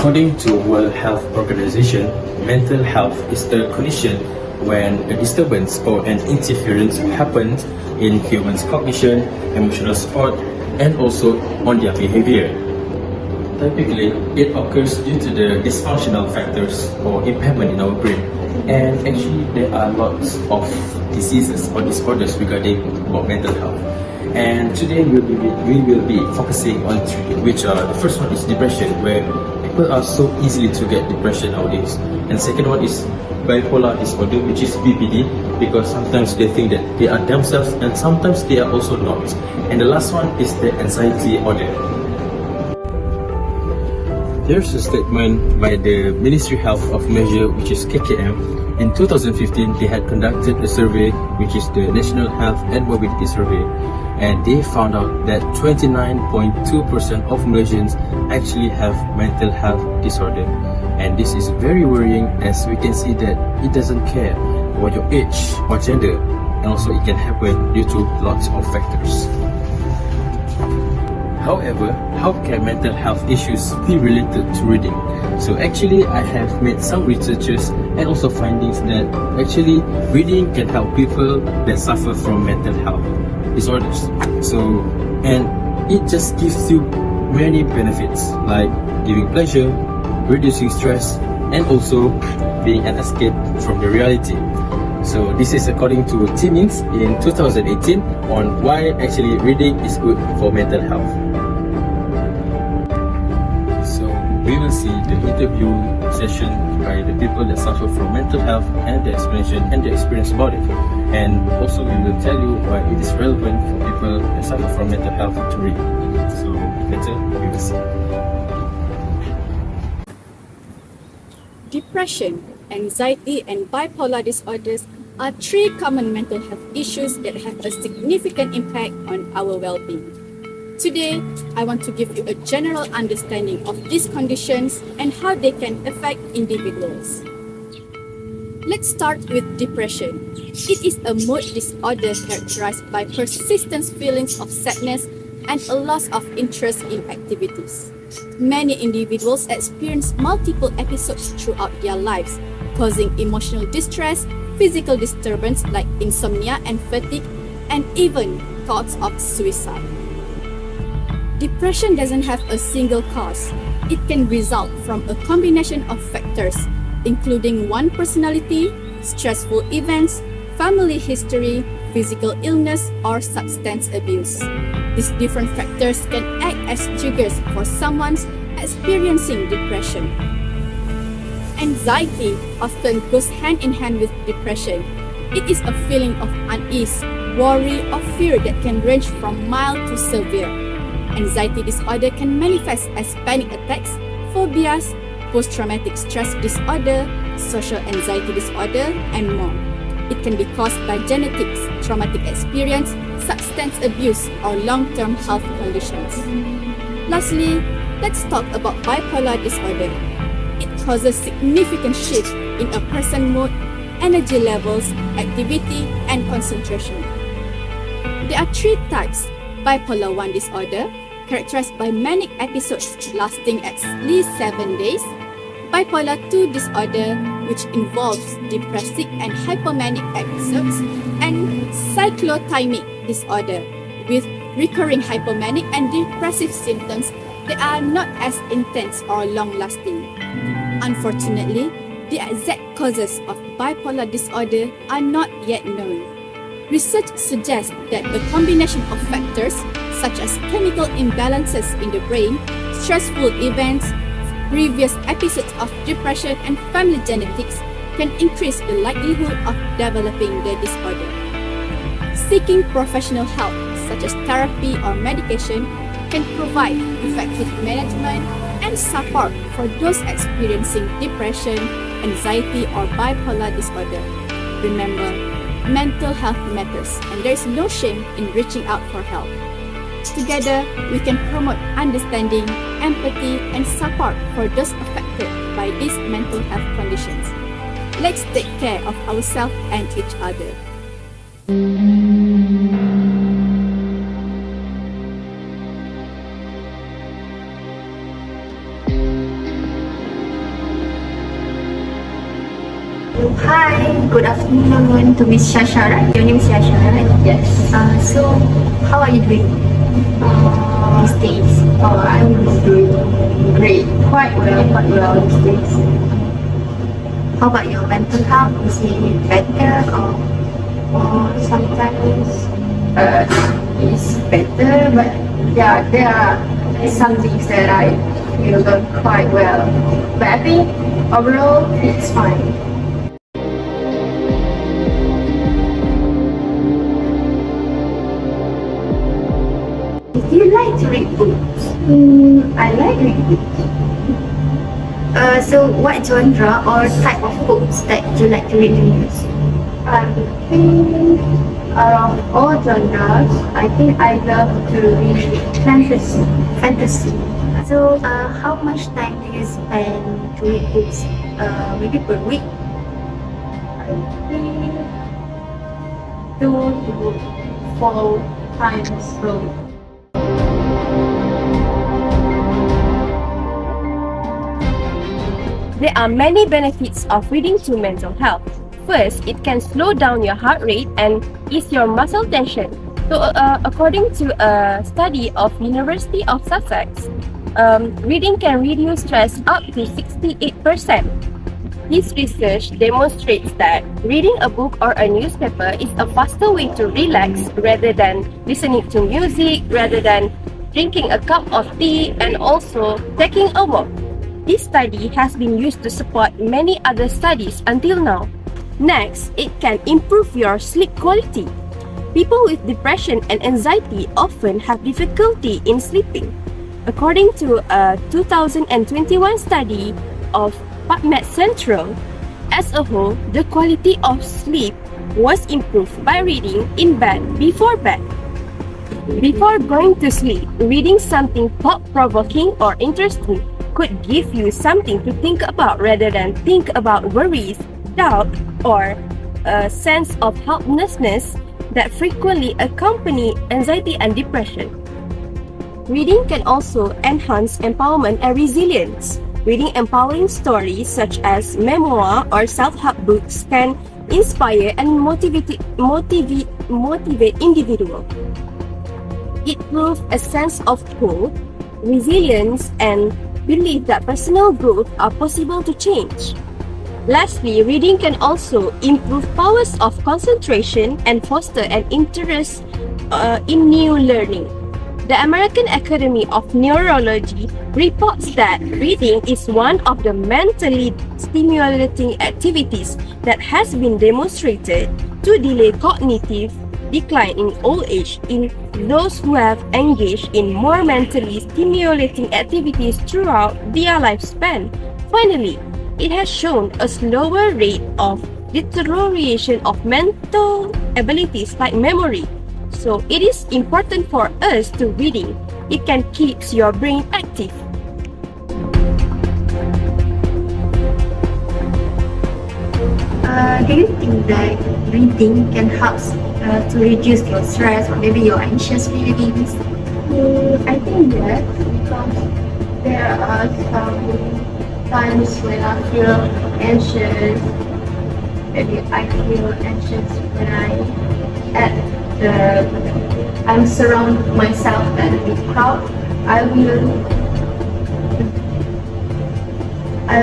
According to World Health Organization, mental health is a condition when a disturbance or an interference happens in humans' cognition, emotional support, and also on their behavior. Typically, it occurs due to the dysfunctional factors or impairment in our brain. And actually, there are lots of diseases or disorders regarding about mental health. And today we will be focusing on three, which are the first one is depression, where people are so easily to get depression nowadays. And second one is bipolar disorder, which is BPD, because sometimes they think that they are themselves and sometimes they are also not. And the last one is the anxiety disorder. There's a statement by the Ministry of Health of Malaysia, which is KKM. In 2015, they had conducted a survey, which is the National Health and Mobility Survey, and they found out that 29.2% of Malaysians actually have mental health disorder. And this is very worrying, as we can see that it doesn't care about your age or gender, and also it can happen due to lots of factors. However, how can mental health issues be related to reading? So actually, I have made some researches and also findings that actually reading can help people that suffer from mental health disorders. So, and it just gives you many benefits like giving pleasure, reducing stress, and also being an escape from the reality. So this is according to Timmins in 2018 on why actually reading is good for mental health. So we will see the interview session by the people that suffer from mental health and the explanation and the experience about it. And also we will tell you why it is relevant for people that suffer from mental health to read. So later we will see. Depression, anxiety, and bipolar disorders are three common mental health issues that have a significant impact on our well-being. Today, I want to give you a general understanding of these conditions and how they can affect individuals. Let's start with depression. It is a mood disorder characterized by persistent feelings of sadness and a loss of interest in activities. Many individuals experience multiple episodes throughout their lives, causing emotional distress, physical disturbance like insomnia and fatigue, and even thoughts of suicide. Depression doesn't have a single cause. It can result from a combination of factors, including one personality, stressful events, family history, physical illness, or substance abuse. These different factors can act as triggers for someone experiencing depression. Anxiety often goes hand in hand with depression. It is a feeling of unease, worry, or fear that can range from mild to severe. Anxiety disorder can manifest as panic attacks, phobias, post-traumatic stress disorder, social anxiety disorder, and more. It can be caused by genetics, traumatic experience, substance abuse, or long-term health conditions. Lastly, let's talk about bipolar disorder. It causes significant shift in a person's mood, energy levels, activity, and concentration. There are three types: bipolar 1 disorder, characterized by manic episodes lasting at least 7 days; bipolar 2 disorder, which involves depressive and hypomanic episodes; and cyclothymic disorder, with recurring hypomanic and depressive symptoms that are not as intense or long-lasting. Unfortunately, the exact causes of bipolar disorder are not yet known. Research suggests that a combination of factors such as chemical imbalances in the brain, stressful events, previous episodes of depression, and family genetics can increase the likelihood of developing the disorder. Seeking professional help, such as therapy or medication, can provide effective management and support for those experiencing depression, anxiety, or bipolar disorder. Remember, mental health matters, and there is no shame in reaching out for help. Together, we can promote understanding, empathy, and support for those affected by these mental health conditions. Let's take care of ourselves and each other. Hi, good afternoon to Miss Shasha, right? Your name is Shasha, right? Yes. So, how are you doing these days? I'm doing great, quite well these days. How about your mental health? Is it better or Sometimes it's better, but yeah, there are some things that I feel not quite well. But I think overall it's fine. do you like to read books? I like reading books. So, what genre or type of books that you like to read the most? I think around all genres, I think I love to read fantasy. Fantasy. So, how much time do you spend to read books? Maybe per week? I think 2 to 4 times a week. There are many benefits of reading to mental health. First, it can slow down your heart rate and ease your muscle tension. So, according to a study of University of Sussex, reading can reduce stress up to 68%. This research demonstrates that reading a book or a newspaper is a faster way to relax rather than listening to music, rather than drinking a cup of tea, and also taking a walk. This study has been used to support many other studies until now. Next, it can improve your sleep quality. People with depression and anxiety often have difficulty in sleeping. According to a 2021 study of PubMed Central, as a whole, the quality of sleep was improved by reading in bed before bed. Before going to sleep, reading something thought-provoking or interesting could give you something to think about rather than think about worries, doubt, or a sense of helplessness that frequently accompany anxiety and depression. Reading can also enhance empowerment and resilience. Reading empowering stories such as memoir or self-help books can inspire and motivate individuals. It proves a sense of hope, resilience, and believe that personal growth are possible to change. Lastly, reading can also improve powers of concentration and foster an interest in new learning. The American Academy of Neurology reports that reading is one of the mentally stimulating activities that has been demonstrated to delay cognitive decline in old age in those who have engaged in more mentally stimulating activities throughout their lifespan. Finally, it has shown a slower rate of deterioration of mental abilities like memory. So it is important for us to reading. It can keep your brain active. Do you think that reading can help to reduce your stress or maybe your anxious feelings? I think yes, because there are some times when I feel anxious. Maybe I feel anxious when I'm surrounded myself at a big crowd. I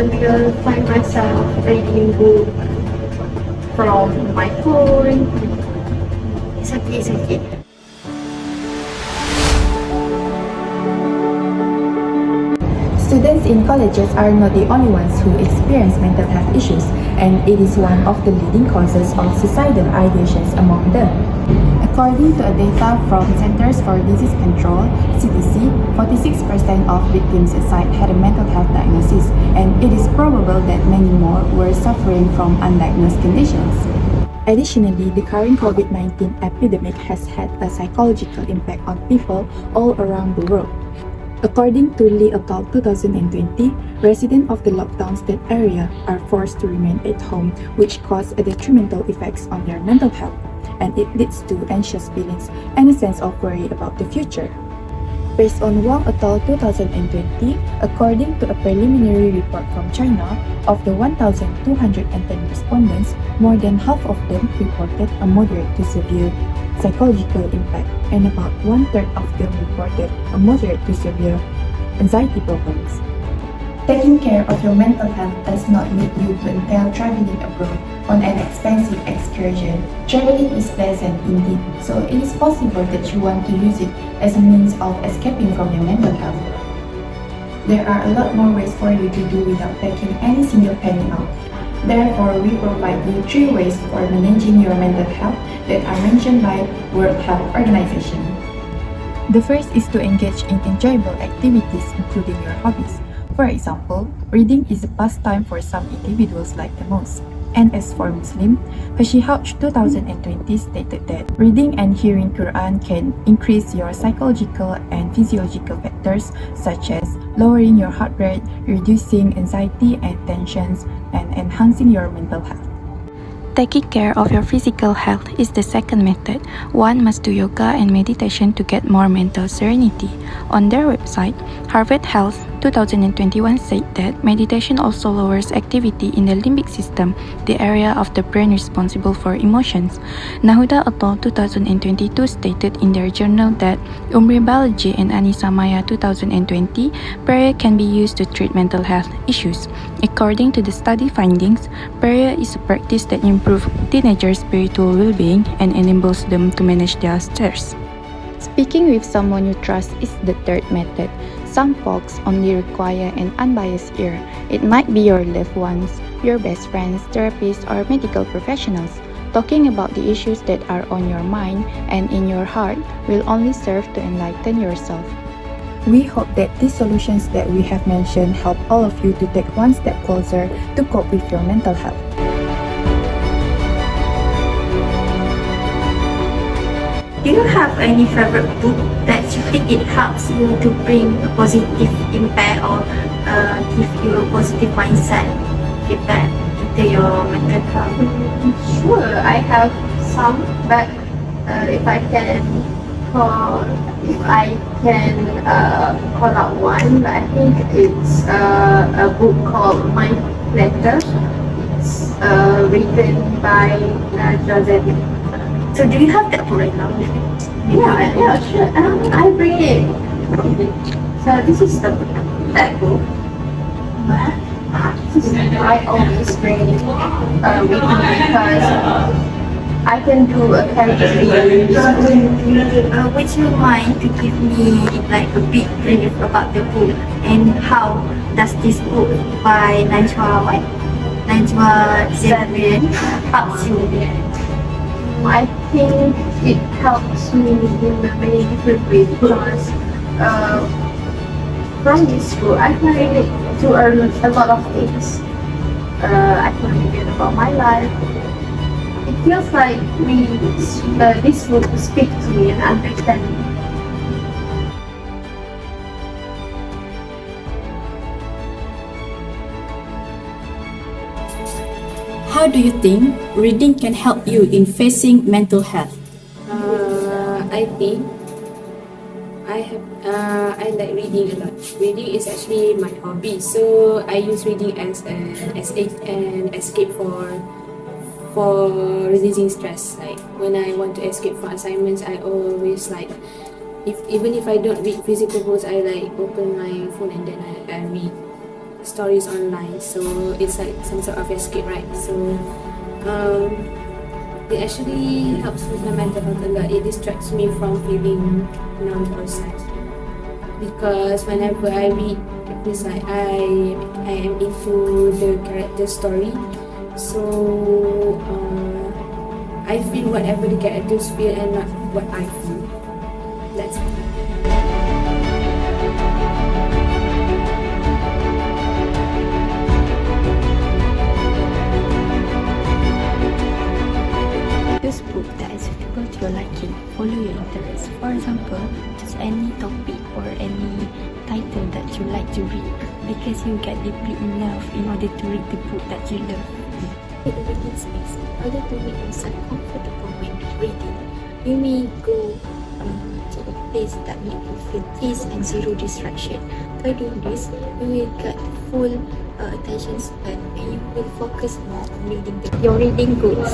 will find myself reading book from my phone. It's okay. Students in colleges are not the only ones who experience mental health issues, and it is one of the leading causes of suicidal ideations among them. According to a data from Centers for Disease Control, CDC, 46% of victims suicide had a mental health diagnosis, and it is probable that many more were suffering from undiagnosed conditions. Additionally, the current COVID-19 epidemic has had a psychological impact on people all around the world. According to Lee et al. 2020, residents of the lockdown state area are forced to remain at home, which cause a detrimental effects on their mental health, and it leads to anxious feelings and a sense of worry about the future. Based on Wang et al. 2020, according to a preliminary report from China, of the 1,210 respondents, more than half of them reported a moderate to severe psychological impact, and about one-third of them reported a moderate to severe anxiety problems. Taking care of your mental health does not need you to entail traveling abroad on an expensive excursion. Traveling is pleasant indeed, so it is possible that you want to use it as a means of escaping from your mental health. There are a lot more ways for you to do without taking any single penny out. Therefore, we provide you 3 ways for managing your mental health that are mentioned by World Health Organization. The first is to engage in enjoyable activities, including your hobbies. For example, reading is a pastime for some individuals like the most. And as for Muslim, Hashihouch 2020 stated that reading and hearing Quran can increase your psychological and physiological factors such as lowering your heart rate, reducing anxiety and tensions, and enhancing your mental health. Taking care of your physical health is the second method. One must do yoga and meditation to get more mental serenity. On their website, Harvard Health 2021 said that meditation also lowers activity in the limbic system, the area of the brain responsible for emotions. Nahuda et al. 2022 stated in their journal that Umri Balaji and Anissa Maya 2020, prayer can be used to treat mental health issues. According to the study findings, prayer is a practice that improves teenagers' spiritual well-being and enables them to manage their stress. Speaking with someone you trust is the third method. Some folks only require an unbiased ear. It might be your loved ones, your best friends, therapists, or medical professionals. Talking about the issues that are on your mind and in your heart will only serve to enlighten yourself. We hope that these solutions that we have mentioned help all of you to take one step closer to cope with your mental health. Do you have any favorite book that you think it helps you to bring a positive impact or give you a positive mindset, feedback into your mental health? Sure, I have some, but if I can call out one, I think it's a book called Mind Letter. It's written by Joseph. So do you have that book right now? Yeah, sure. I bring it. So this is that book. I always bring with me because I can do a character reading. Would you mind to give me like a big brief about the book and how does this book by Najwa Zebian helps you? I think it helps me in a many different ways because from this book I find to learn a lot of things. I can read about my life. It feels like this book speaks to me and understand me. How do you think reading can help you in facing mental health? I think I like reading a lot. Reading is actually my hobby, so I use reading as an escape for releasing stress. Like when I want to escape from assignments, I always even if I don't read physical books, I open my phone and then I read stories online. So it's like some sort of escape, right? So it actually helps with my mental health a lot. It distracts me from feeling numb or sad. Because whenever I read, it's like I am into the character story. So I feel whatever the characters feel and not what I feel. That's it. Choose book that is suitable to your liking. Follow your interests. For example, choose any topic or any title that you like to read because you get deeply in love in order to read the book that you love. In the reading space, in order to make yourself comfortable when reading, you may go to a place that make you feel peace and zero distraction. By doing this, you will get full attention span and you will focus more on reading your reading goals.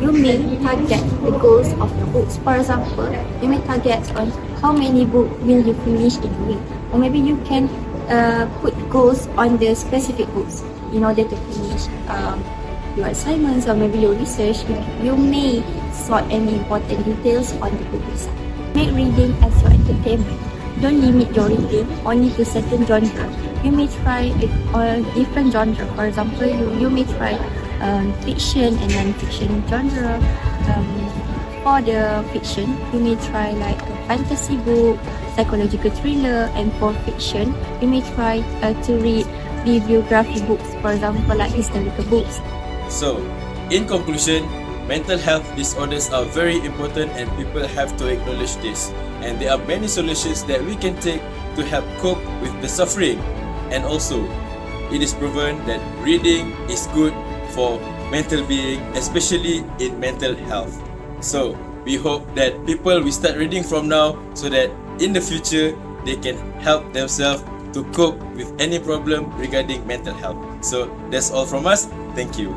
You may target the goals of your books. For example, you may target on how many books will you finish in a week, or maybe you can put goals on the specific books in order to finish your assignments or maybe your research. You may sort any important details on the book itself. Make reading as your entertainment. Don't limit your reading only to certain genre. You may try a different genre. For example, you may try fiction and non-fiction genre. For the fiction, you may try like a fantasy book, psychological thriller, and for fiction, you may try to read bibliography books, for example, like historical books. So, in conclusion, mental health disorders are very important and people have to acknowledge this. And there are many solutions that we can take to help cope with the suffering. And also, it is proven that reading is good for mental being, especially in mental health. So, we hope that people will start reading from now so that in the future, they can help themselves to cope with any problem regarding mental health. So, that's all from us. Thank you.